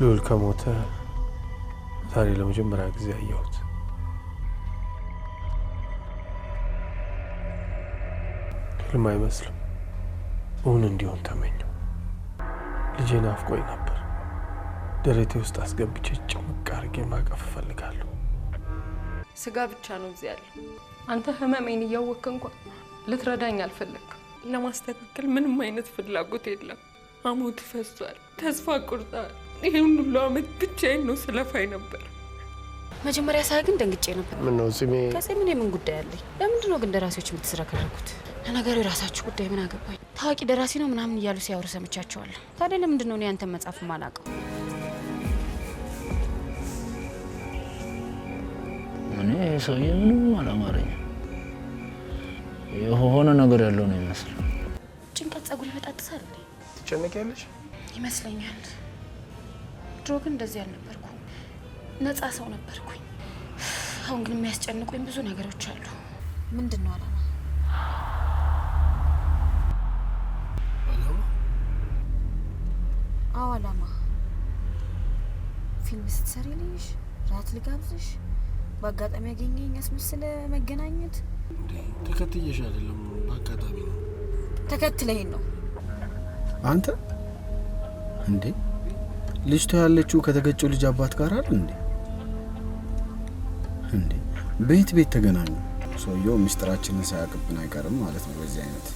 ልዑል ከሞተ ዛሬ ለመጀመሪያ ጊዜ አየሁት። ህልም አይመስልም፣ እውን እንዲሆን ተመኘው። ልጄን ናፍቆኝ ነበር። ደረቴ ውስጥ አስገብቼ ጭምቅ አድርጌ ማቀፍ እፈልጋለሁ። ስጋ ብቻ ነው እዚህ ያለው። አንተ ህመሜን እያወቅህ እንኳን ልትረዳኝ አልፈለግም። ለማስተካከል ምንም አይነት ፍላጎት የለም። አሞት ፈሷል፣ ተስፋ ቆርጣል። ይሄን ሁሉ አመት ብቻዬን ነው ስለፋይ ነበር። መጀመሪያ ሳይ ግን ደንግጬ ነበር። ምን ነው ጽሜ? ከዚህ ምን ጉዳይ አለኝ? ለምንድን ነው ግን ደራሲዎች የምትስረከረኩት? ለነገሩ የራሳችሁ ጉዳይ፣ ምን አገባኝ? ታዋቂ ደራሲ ነው ምናምን እያሉ ሲያወሩ ሰምቻቸዋለሁ። ታዲያ ለምንድን ነው እኔ አንተን መጻፍ ማላውቀው? እኔ ሰውዬ ምንም አላማረኝም። የሆነ ነገር ያለው ነው ይመስል። ጭንቀት ጸጉር ይበጣጥሳል። ትጨነቂያለሽ ይመስለኛል። ድሮ ግን እንደዚህ አልነበርኩም፣ ነፃ ሰው ነበርኩኝ። አሁን ግን የሚያስጨንቁኝ ብዙ ነገሮች አሉ። ምንድን ነው አላማ? አዎ አላማ። ፊልም ስትሰሪ ልይሽ፣ ራት ልጋብዝሽ፣ በአጋጣሚ ያገኘኝ አስመስለ መገናኘት። ተከትዬሽ አይደለም፣ በአጋጣሚ ነው። ተከትለኝ ነው አንተ እንዴ? ልጅቷ ያለችው ከተገጨው ልጅ አባት ጋር አይደል እንዴ? እንዴ ቤት ተገናኙ። ሰውየው ምስጢራችንን ሳያውቅብን አይቀርም ማለት ነው በዚህ አይነት